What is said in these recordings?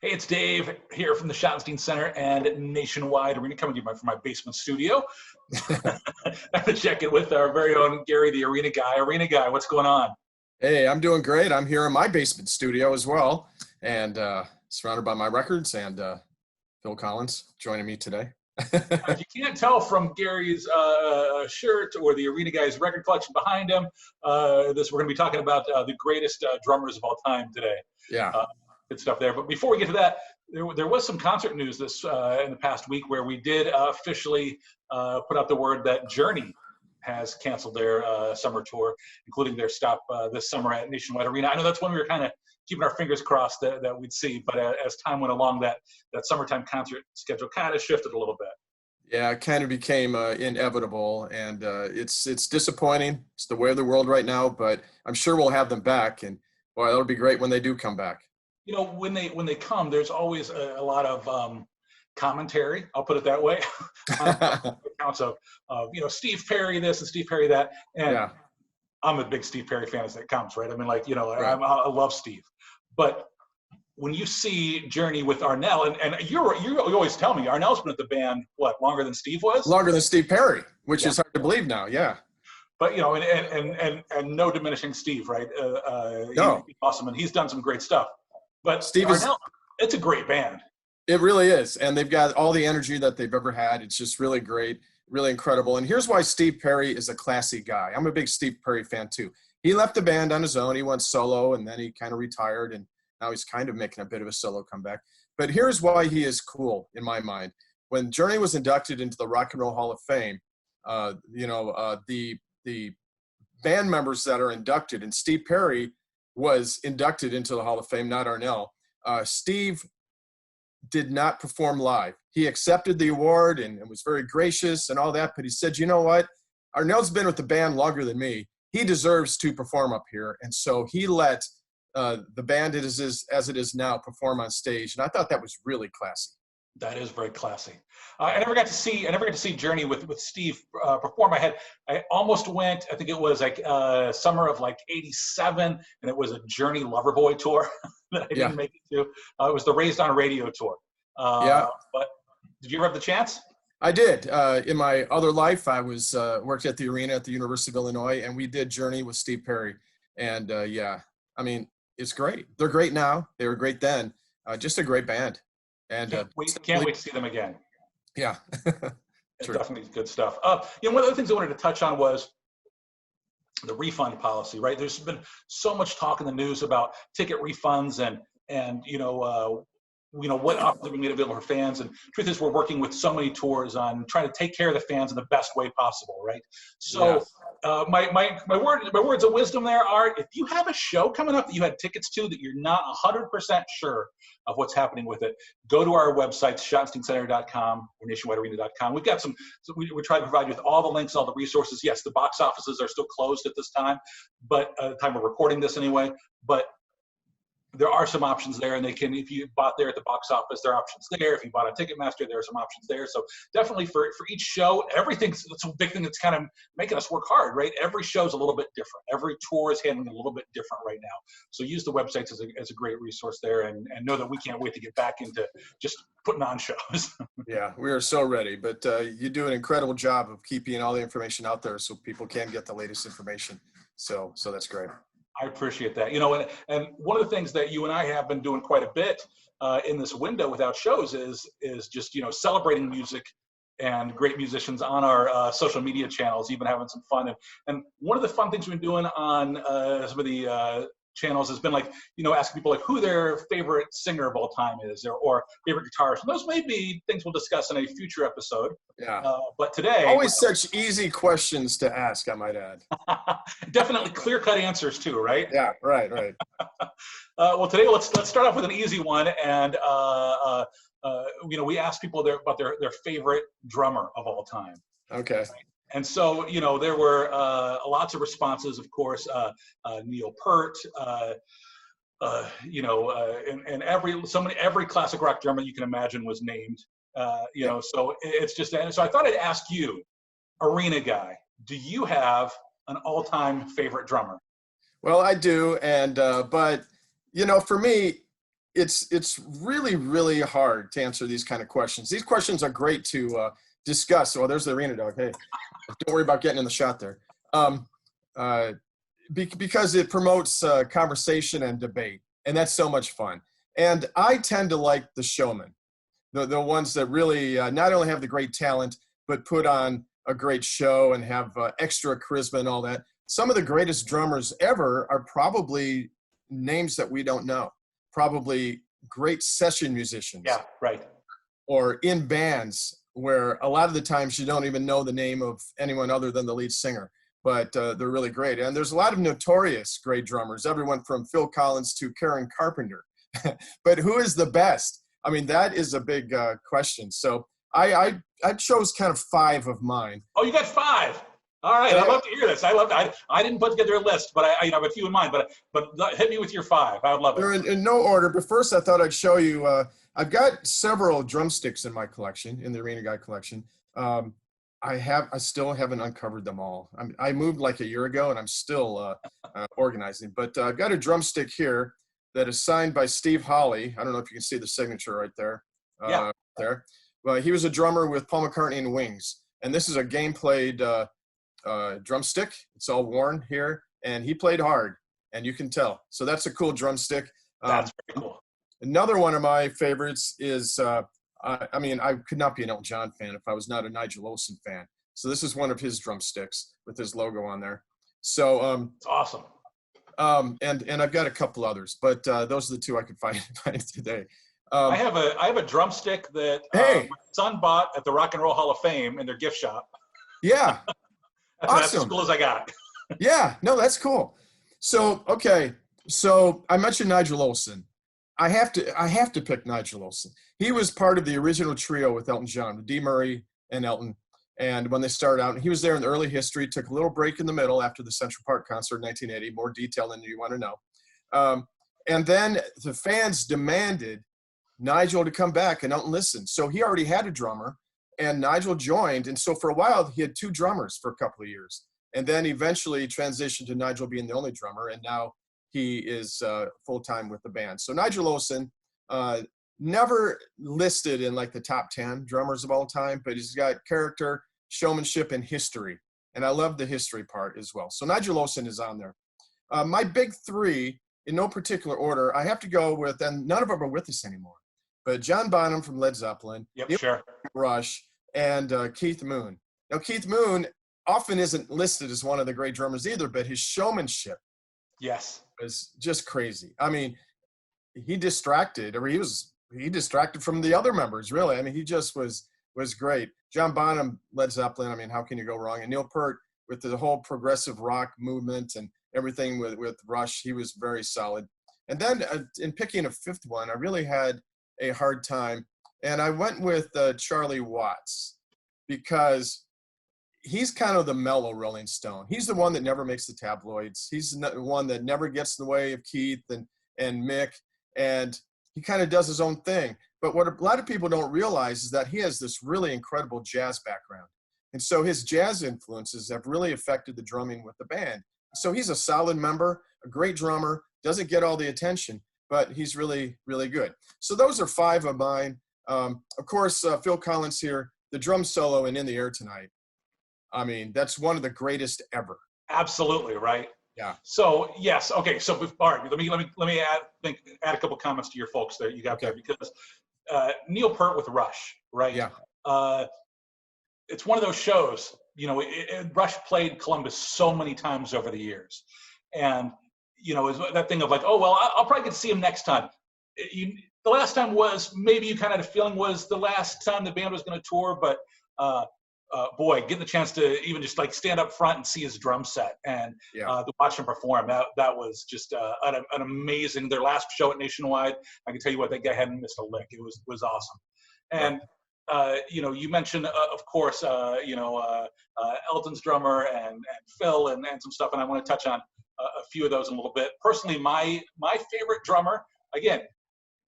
Hey, it's Dave here from the Schottenstein Center and Nationwide Arena, coming to you from my basement studio. I'm to check in with our very own Gary, the Arena Guy. Arena Guy, what's going on? Hey, I'm doing great. I'm here in my basement studio as well, and surrounded by my records and Phil Collins joining me today. If you can't tell from Gary's shirt or the Arena Guy's record collection behind him, we're going to be talking about the greatest drummers of all time today. Yeah. Good stuff there. But before we get to that, there was some concert news this in the past week where we did officially put out the word that Journey has canceled their summer tour, including their stop this summer at Nationwide Arena. I know that's one we were kind of keeping our fingers crossed that we'd see, but as time went along, that summertime concert schedule kind of shifted a little bit. Yeah, it kind of became inevitable, and it's disappointing. It's the way of the world right now, but I'm sure we'll have them back, and boy, that'll be great when they do come back. You know, when they come, there's always a lot of commentary. I'll put it that way. Accounts of Steve Perry this and Steve Perry that, and Yeah. I'm a big Steve Perry fan as that counts, right? I mean, like Right. I love Steve, but when you see Journey with Arnell, and you always tell me Arnell's been at the band longer than Steve was? Longer than Steve Perry, which Yeah. is hard to believe now. Yeah. But and no diminishing Steve, right? No. He's awesome, and he's done some great stuff. But Steve Arnell, it's a great band. It really is, and they've got all the energy that they've ever had. It's just really great, really incredible. And here's why Steve Perry is a classy guy. I'm a big Steve Perry fan too. He left the band on his own. He went solo, and then he kind of retired, and now he's kind of making a bit of a solo comeback. But here's why he is cool in my mind. When Journey was inducted into the Rock and Roll Hall of Fame, the band members that are inducted, and Steve Perry was inducted into the Hall of Fame, not Arnell. Steve did not perform live. He accepted the award and was very gracious and all that, but he said, you know what? Arnell's been with the band longer than me. He deserves to perform up here. And so he let the band as it is now perform on stage. And I thought that was really classy. That is very classy. I never got to see Journey with Steve perform. I almost went. I think it was like summer of like '87, and it was a Journey Loverboy tour that I didn't make it to. It was the Raised on Radio tour. But did you ever have the chance? I did. In my other life, I was worked at the arena at the University of Illinois, and we did Journey with Steve Perry. And I mean, it's great. They're great now. They were great then. Just a great band. And can't wait to see them again. Yeah. Definitely good stuff. One of the things I wanted to touch on was the refund policy, right? There's been so much talk in the news about ticket refunds and what options we made available for fans. And truth is, we're working with so many tours on trying to take care of the fans in the best way possible, right? So my words of wisdom there are: if you have a show coming up that you had tickets to that you're not 100% sure of what's happening with it, go to our website, schottensteincenter.com or nationwidearena.com. We've got we try to provide you with all the links, all the resources. Yes, the box offices are still closed at this time, but at the time we're recording this anyway, but there are some options there, and if you bought there at the box office, there are options there. If you bought on Ticketmaster, there are some options there. So definitely for each show, that's a big thing that's kind of making us work hard, right? Every show is a little bit different. Every tour is handling a little bit different right now. So use the websites as a great resource there, and know that we can't wait to get back into just putting on shows. Yeah, we are so ready. But you do an incredible job of keeping all the information out there so people can get the latest information. So that's great. I appreciate that. And one of the things that you and I have been doing quite a bit in this window without shows is just, celebrating music and great musicians on our social media channels, even having some fun. And one of the fun things we've been doing on some of the channels has been asking people who their favorite singer of all time is or favorite guitarist. And those may be things we'll discuss in a future episode. Yeah. But today, always such easy questions to ask, I might add. Definitely clear-cut answers too, right? Yeah, right. Well, today let's start off with an easy one, and we asked people about their favorite drummer of all time. Okay. And so, there were lots of responses, of course, Neil Pert, and every classic rock drummer you can imagine was named, so it's just, and so I thought I'd ask you, Arena Guy, do you have an all-time favorite drummer? Well, I do. And, but, for me, it's really, really hard to answer these kind of questions. These questions are great to discuss. Oh, there's the arena dog. Hey, don't worry about getting in the shot there. Because it promotes conversation and debate, and that's so much fun. And I tend to like the showmen, the ones that really not only have the great talent, but put on a great show and have extra charisma and all that. Some of the greatest drummers ever are probably names that we don't know. Probably great session musicians. Yeah, right. Or in bands where a lot of the times you don't even know the name of anyone other than the lead singer, but they're really great. And there's a lot of notorious great drummers, everyone from Phil Collins to Karen Carpenter. But who is the best? I mean, that is a big question. So I chose kind of 5 of mine. Oh, you got 5. All right, I'd love to hear this. I didn't put together a list, but I have a few in mind. But hit me with your 5. I would love it. They're in no order, but first I thought I'd show you. I've got several drumsticks in my collection, in the Arena Guy collection. I still haven't uncovered them all. I moved like a year ago, and I'm still organizing. But I've got a drumstick here that is signed by Steve Holley. I don't know if you can see the signature right there. Yeah. There. Well, he was a drummer with Paul McCartney and Wings, and this is a game played drumstick. It's all worn here, and he played hard, and you can tell. So that's a cool drumstick. That's very cool. Another one of my favorites is, I mean, I could not be an Elton John fan if I was not a Nigel Olsson fan. So this is one of his drumsticks with his logo on there. So it's awesome. And I've got a couple others, but those are the 2 I could find today. I have a drumstick that my son bought at the Rock and Roll Hall of Fame in their gift shop. Yeah. That's Awesome. as cool as I got. Yeah, no, that's cool. So, okay. So I mentioned Nigel Olsson. I have to pick Nigel Olsson. He was part of the original trio with Elton John, Dee Murray and Elton. And when they started out, he was there in the early history, took a little break in the middle after the Central Park concert in 1980, more detail than you want to know. And then the fans demanded Nigel to come back, and Elton listened. So he already had a drummer, and Nigel joined. And so for a while, he had 2 drummers for a couple of years. And then eventually transitioned to Nigel being the only drummer, and now he is full-time with the band. So Nigel Olsson, never listed in like the top 10 drummers of all time, but he's got character, showmanship, and history. And I love the history part as well. So Nigel Olsson is on there. My big 3, in no particular order, I have to go with, and none of them are with us anymore, but John Bonham from Led Zeppelin, Rush, and Keith Moon. Now, Keith Moon often isn't listed as one of the great drummers either, but his showmanship was just crazy. I mean, he distracted from the other members, really. I mean, he just was great. John Bonham, Led Zeppelin, I mean, how can you go wrong? And Neil Pert with the whole progressive rock movement and everything with Rush, he was very solid. And then in picking a 5th one, I really had a hard time. And I went with Charlie Watts because he's kind of the mellow Rolling Stone. He's the one that never makes the tabloids. He's the one that never gets in the way of Keith and Mick. And he kind of does his own thing. But what a lot of people don't realize is that he has this really incredible jazz background. And so his jazz influences have really affected the drumming with the band. So he's a solid member, a great drummer, doesn't get all the attention, but he's really, really good. So those are 5 of mine. Of course, Phil Collins here, the drum solo in the Air Tonight. I mean, that's one of the greatest ever. Absolutely, right? Yeah. So yes, okay. So all right, let me add a couple comments to your folks there. You got there because Neil Pert with Rush, right? Yeah. It's one of those shows. You know, Rush played Columbus so many times over the years, and you know, is that thing of like, oh well, I'll probably get to see him next time. The last time was maybe you kind of had a feeling was the last time the band was going to tour, but boy, getting the chance to even just like stand up front and see his drum set and to watch him perform, that was just an amazing. Their last show at Nationwide, I can tell you what, that guy hadn't missed a lick. It was awesome. And you know, you mentioned of course Elton's drummer and Phil and some stuff, and I want to touch on a few of those in a little bit. Personally, my favorite drummer, again,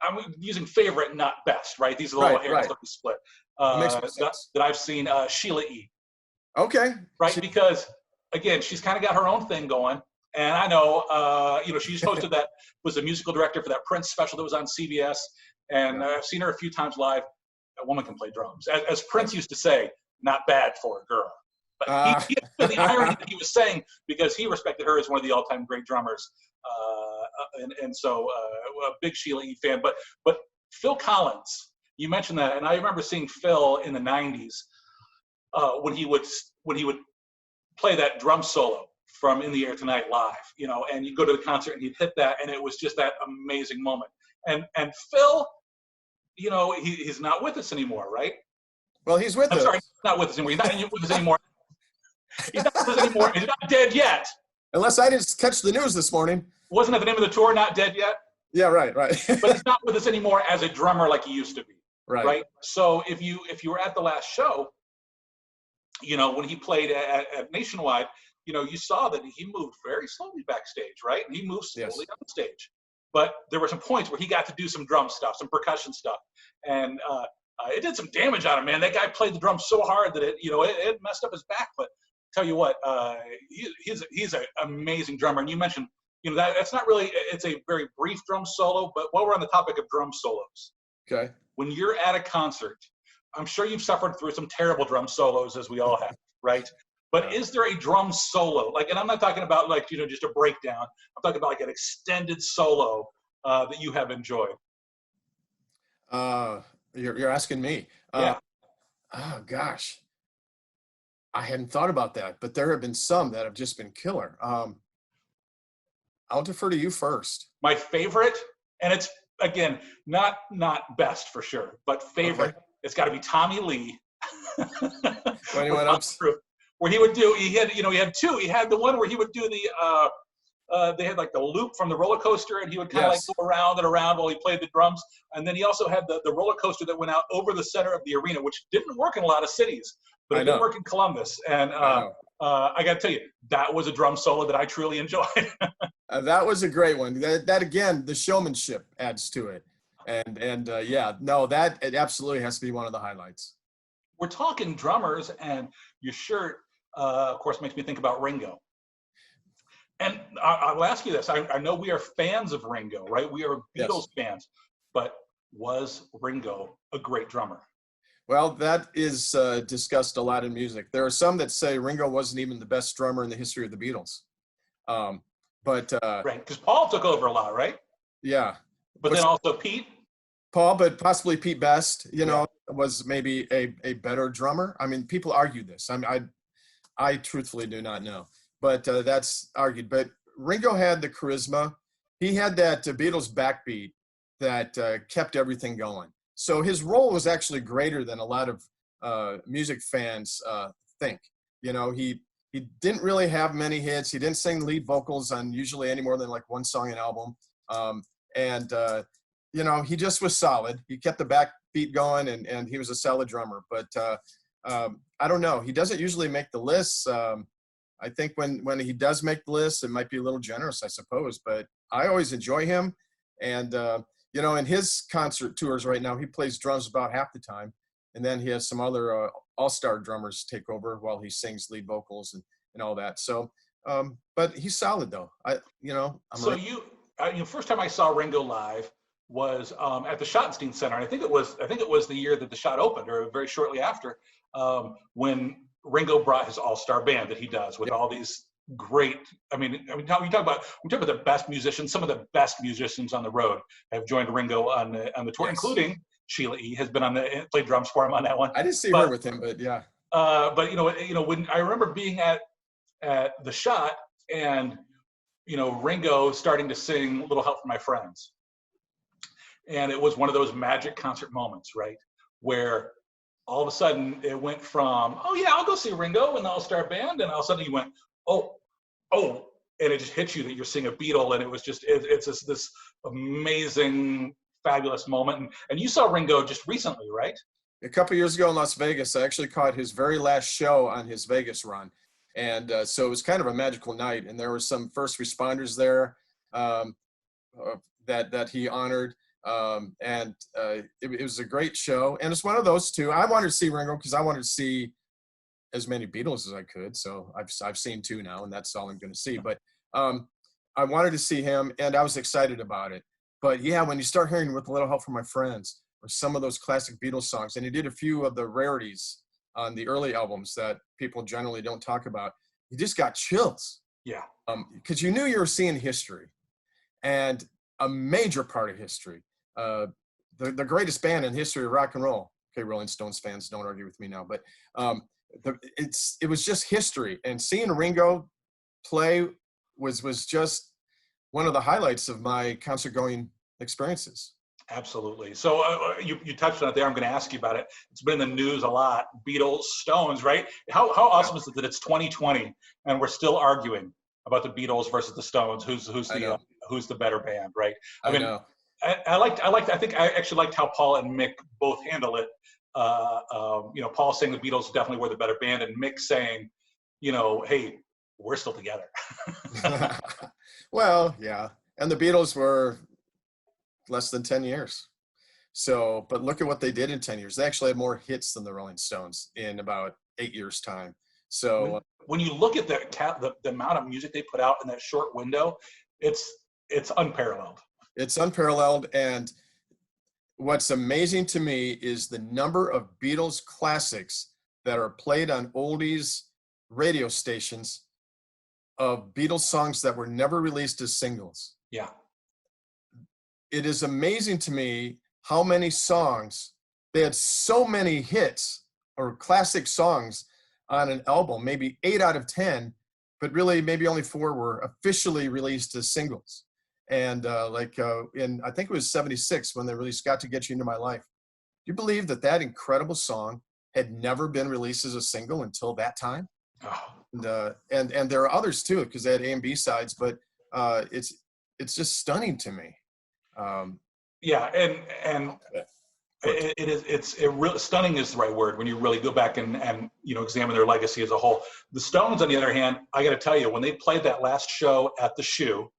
I'm using favorite, not best, right? These are the little hairs that we split. That I've seen, Sheila E. Okay. Right, because again, she's kind of got her own thing going, And I know, she just hosted that, was the musical director for that Prince special that was on CBS. And I've seen her a few times live. A woman can play drums. As Prince used to say, not bad for a girl. But he the irony that he was saying, because he respected her as one of the all-time great drummers. So a big Sheila E. fan. But Phil Collins, you mentioned that, and I remember seeing Phil in the 90s when he would play that drum solo from In the Air Tonight live, and you go to the concert and he'd hit that, and it was just that amazing moment. And Phil, he's not with us anymore, right? Well, he's with us. I'm sorry, he's not with us anymore. He's not with us anymore. He's not with us anymore. He's not dead yet. Unless I didn't catch the news this morning. Wasn't that the name of the tour, Not Dead Yet? Yeah, right. But he's not with us anymore as a drummer like he used to be. Right. So if you were at the last show, when he played at Nationwide, you saw that he moved very slowly backstage, right? And he moved slowly on stage. But there were some points where he got to do some drum stuff, some percussion stuff. And it did some damage on him, man. That guy played the drums so hard that it messed up his back. But tell you what, he's an amazing drummer. And you mentioned, that's not really, it's a very brief drum solo, but while we're on the topic of drum solos. Okay. When you're at a concert, I'm sure you've suffered through some terrible drum solos, as we all have, right? But is there a drum solo? And I'm not talking about just a breakdown. I'm talking about an extended solo that you have enjoyed. You're asking me. Yeah. Oh gosh, I hadn't thought about that, but there have been some that have just been killer. I'll defer to you first. My favorite, and it's again not best for sure, but favorite. Okay. It's got to be Tommy Lee. When he went up, where he had two. He had the one where he would do the they had the loop from the roller coaster, and he would kind of go around and around while he played the drums. And then he also had the roller coaster that went out over the center of the arena, which didn't work in a lot of cities, but it did work in Columbus. And I got to tell you, that was a drum solo that I truly enjoyed. That was a great one. That again, the showmanship adds to it. And that it absolutely has to be one of the highlights. We're talking drummers, and your shirt, of course, makes me think about Ringo. And I'll ask you this. I know we are fans of Ringo, right? We are Beatles fans. But was Ringo a great drummer? Well, that is discussed a lot in music. There are some that say Ringo wasn't even the best drummer in the history of the Beatles. Right, because Paul took over a lot, right? Yeah. But then also Pete? Paul, but possibly Pete Best, was maybe a better drummer. I mean, people argue this. I truthfully do not know. But that's argued. But Ringo had the charisma. He had that Beatles backbeat that kept everything going. So his role was actually greater than a lot of music fans think. He didn't really have many hits. He didn't sing lead vocals on usually any more than one song an album. He just was solid. He kept the backbeat going, and he was a solid drummer. But I don't know. He doesn't usually make the lists. I think when he does make the list, it might be a little generous, I suppose. But I always enjoy him. And, in his concert tours right now, he plays drums about half the time. And then he has some other all-star drummers take over while he sings lead vocals and all that. So, but he's solid, though. First time I saw Ringo live was at the Schottenstein Center. And I think it was the year that the Schott opened, or very shortly after, when Ringo brought his all-star band that he does with all these great. We talk about the best musicians. Some of the best musicians on the road have joined Ringo on the tour, including Sheila E. has been played drums for him on that one. I didn't see her with him, but yeah. When I remember being at the Schott and Ringo starting to sing "Little Help from My Friends," and it was one of those magic concert moments, right, where all of a sudden it went from, oh yeah, I'll go see Ringo and the all-star band, and all of a sudden you went, oh, and it just hits you that you're seeing a Beatle, and it was just it's just this amazing, fabulous moment. And you saw Ringo just recently, right? A couple years ago in Las Vegas. I actually caught his very last show on his Vegas run, and so it was kind of a magical night. And there were some first responders there that he honored. It was a great show, and it's one of those two. I wanted to see Ringo because I wanted to see as many Beatles as I could. So I've seen two now, and that's all I'm going to see. But I wanted to see him, and I was excited about it. But yeah, when you start hearing With a Little Help from My Friends, or some of those classic Beatles songs, and he did a few of the rarities on the early albums that people generally don't talk about, you just got chills. Yeah. Because you knew you were seeing history, and a major part of history. The greatest band in history of rock and roll. Okay, Rolling Stones fans, don't argue with me now, but it was just history. And seeing Ringo play was just one of the highlights of my concert going experiences. Absolutely. So you touched on it there. I'm going to ask you about it. It's been in the news a lot. Beatles, Stones, right? How awesome is it that it's 2020 and we're still arguing about the Beatles versus the Stones? Who's the better band, right? I mean, know. I think I actually liked how Paul and Mick both handle it. Paul saying the Beatles definitely were the better band, and Mick saying, hey, we're still together. Well, yeah. And the Beatles were less than 10 years. So, but look at what they did in 10 years. They actually had more hits than the Rolling Stones in about 8 years' time. So when you look at the amount of music they put out in that short window, it's unparalleled. It's unparalleled. And what's amazing to me is the number of Beatles classics that are played on oldies radio stations of Beatles songs that were never released as singles. Yeah. It is amazing to me how many songs, they had so many hits or classic songs on an album, maybe 8 out of 10, but really maybe only 4 were officially released as singles. And I think it was 76 when they released Got to Get You Into My Life. Do you believe that incredible song had never been released as a single until that time? Oh. And there are others too, because they had A and B sides, but it's just stunning to me. Yeah, and stunning is the right word when you really go back and examine their legacy as a whole. The Stones, on the other hand, I got to tell you, when they played that last show at the Shoe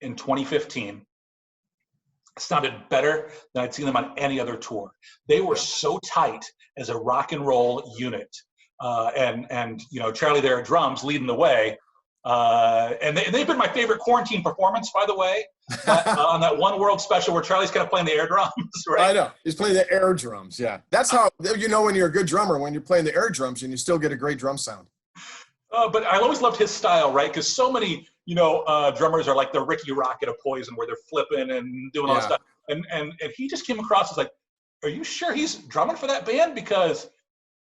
in 2015, it sounded better than I'd seen them on any other tour. They were so tight as a rock and roll unit, and Charlie there at drums leading the way. And they've been my favorite quarantine performance, by the way, on that One World special where Charlie's kind of playing the air drums, right? I know. He's playing the air drums, yeah. That's how you know when you're a good drummer, when you're playing the air drums and you still get a great drum sound. But I always loved his style, right? Because so many, drummers are like the Ricky Rocket of Poison, where they're flipping and doing all that stuff. And he just came across as like, are you sure he's drumming for that band? Because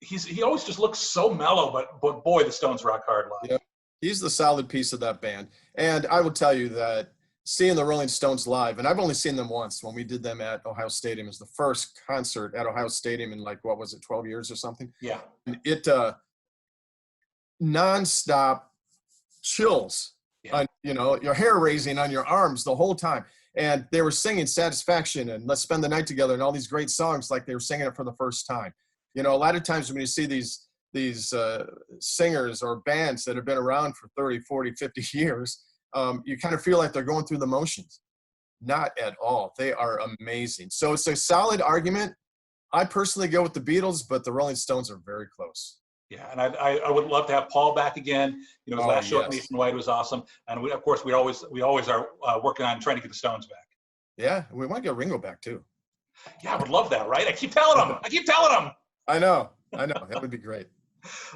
he always just looks so mellow, but boy, the Stones rock hard live. Yeah. He's the solid piece of that band. And I will tell you that seeing the Rolling Stones live, and I've only seen them once when we did them at Ohio Stadium. It was the first concert at Ohio Stadium in 12 years or something? Yeah. And it nonstop chills on, your hair raising on your arms the whole time. And they were singing Satisfaction and Let's Spend the Night Together and all these great songs like they were singing it for the first time. A lot of times when you see these singers or bands that have been around for 30, 40, 50 years, you kind of feel like they're going through the motions. Not at all. They are amazing. So it's a solid argument. I personally go with the Beatles, but the Rolling Stones are very close. Yeah, and I would love to have Paul back again. His last show at Nationwide was awesome. And we always are working on trying to get the Stones back. Yeah, we want to get Ringo back too. Yeah, I would love that, right? I keep telling him. I know. That would be great.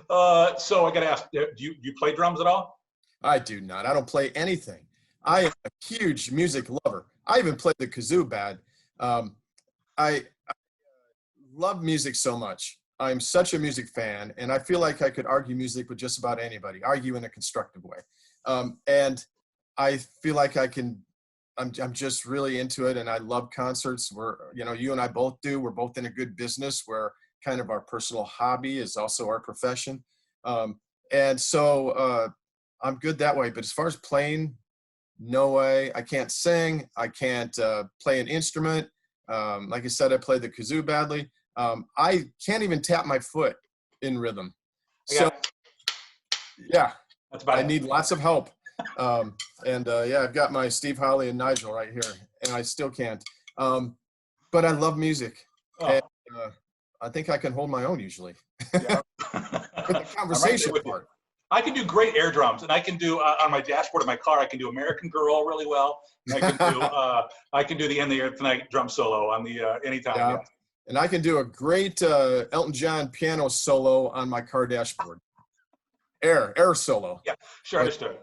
So I got to ask, do you play drums at all? I do not. I don't play anything. I am a huge music lover. I even play the kazoo bad. I love music so much. I'm such a music fan, and I feel like I could argue music with just about anybody, argue in a constructive way. And I feel like I'm just really into it, and I love concerts. You and I both do. We're both in a good business where kind of our personal hobby is also our profession. And so I'm good that way. But as far as playing, no way. I can't sing. I can't play an instrument. Like I said, I play the kazoo badly. I can't even tap my foot in rhythm. So, yeah, I need lots of help. I've got my Steve Holly and Nigel right here, and I still can't. But I love music. Oh. And, I think I can hold my own usually. Yeah. But the conversation part. I can do great air drums, and I can do on my dashboard of my car. I can do American Girl really well. And I can do the "In the Air Tonight" drum solo on the anytime. Yeah. Yeah. And I can do a great Elton John piano solo on my car dashboard. Air solo. Yeah, sure, understood.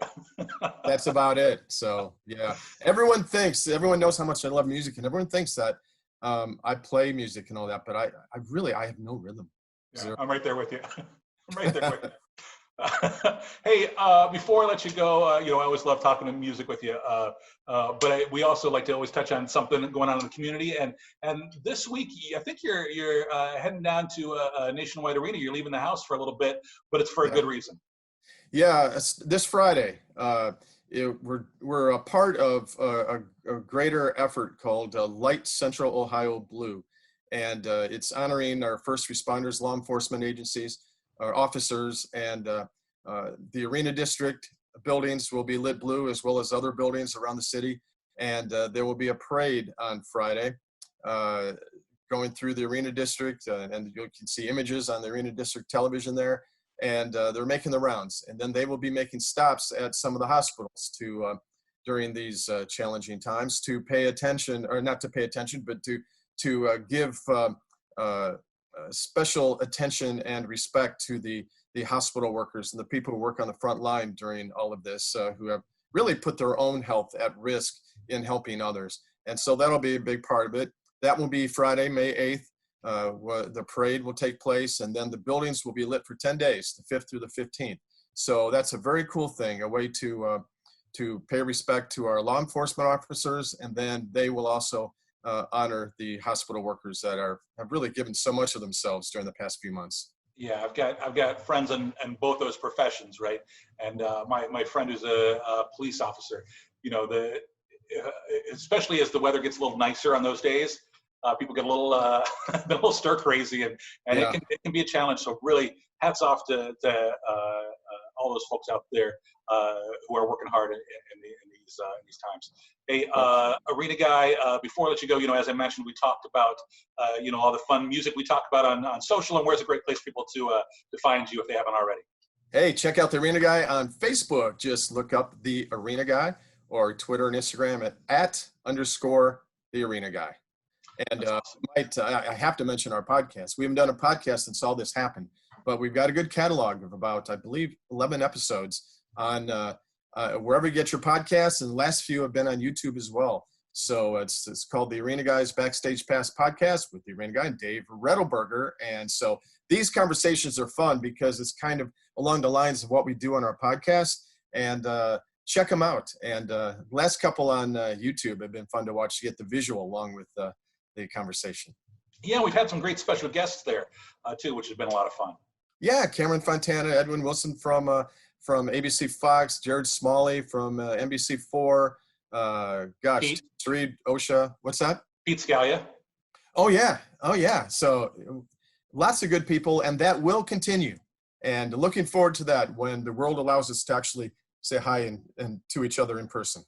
That's about it. So yeah, everyone knows how much I love music, and everyone thinks that I play music and all that, but I have no rhythm. Yeah, I'm right there with you. I'm right there with you. Hey, before I let you go, I always love talking to music with you, but we also like to always touch on something going on in the community. And this week, I think you're heading down to a nationwide arena. You're leaving the house for a little bit, but it's for a good reason. Yeah, this Friday, we're a part of a greater effort called Light Central Ohio Blue, and it's honoring our first responders, law enforcement agencies, our officers, and the arena district buildings will be lit blue, as well as other buildings around the city. And there will be a parade on Friday going through the arena district, and you can see images on the arena district television there. And they're making the rounds, and then they will be making stops at some of the hospitals during these challenging times to pay attention, or not to pay attention, but to give special attention and respect to the hospital workers and the people who work on the front line during all of this, who have really put their own health at risk in helping others. And so that'll be a big part of it. That will be Friday, May 8th. The parade will take place, and then the buildings will be lit for 10 days, the 5th through the 15th. So that's a very cool thing, a way to pay respect to our law enforcement officers, and then they will also honor the hospital workers that have really given so much of themselves during the past few months. Yeah, I've got friends in both those professions, right? And my friend who's a police officer, especially as the weather gets a little nicer on those days, people get a little stir crazy, and yeah. it can be a challenge. So really, hats off to all those folks out there who are working hard in these times. Hey, arena guy, before I let you go, as I mentioned, we talked about all the fun music we talked about on social, and where's a great place for people to find you if they haven't already. Hey, check out the Arena Guy on Facebook. Just look up the Arena Guy, or Twitter and Instagram @_the Arena Guy. And I have to mention our podcast. We haven't done a podcast since all this happened, but we've got a good catalog of about, I believe, 11 episodes on wherever you get your podcasts, and the last few have been on YouTube as well. So it's called the Arena Guys Backstage Pass Podcast with the Arena Guy and Dave Rettelberger. And so these conversations are fun because it's kind of along the lines of what we do on our podcast. And check them out. And last couple on YouTube have been fun to watch, to get the visual along with the conversation. Yeah, we've had some great special guests there too, which has been a lot of fun. Yeah, Cameron Fontana, Edwin Wilson from ABC Fox, Jared Smalley from NBC4. Pete. Sreed Osha. What's that? Pete Scalia. Oh yeah. So lots of good people, and that will continue. And looking forward to that when the world allows us to actually say hi and to each other in person.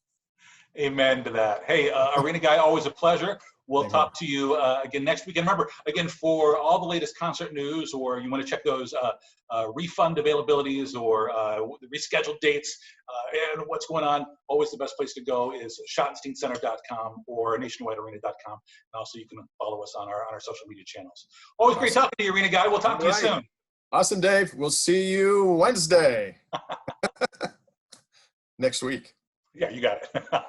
Amen to that. Hey, Arena Guy, always a pleasure. We'll talk to you again next week. And remember, again, for all the latest concert news, or you want to check those refund availabilities or the rescheduled dates and what's going on, always the best place to go is schottensteincenter.com or nationwidearena.com. And also you can follow us on our social media channels. Always great talking to you, Arena Guy. We'll talk to you soon. Awesome, Dave. We'll see you Wednesday. Next week. Yeah, you got it.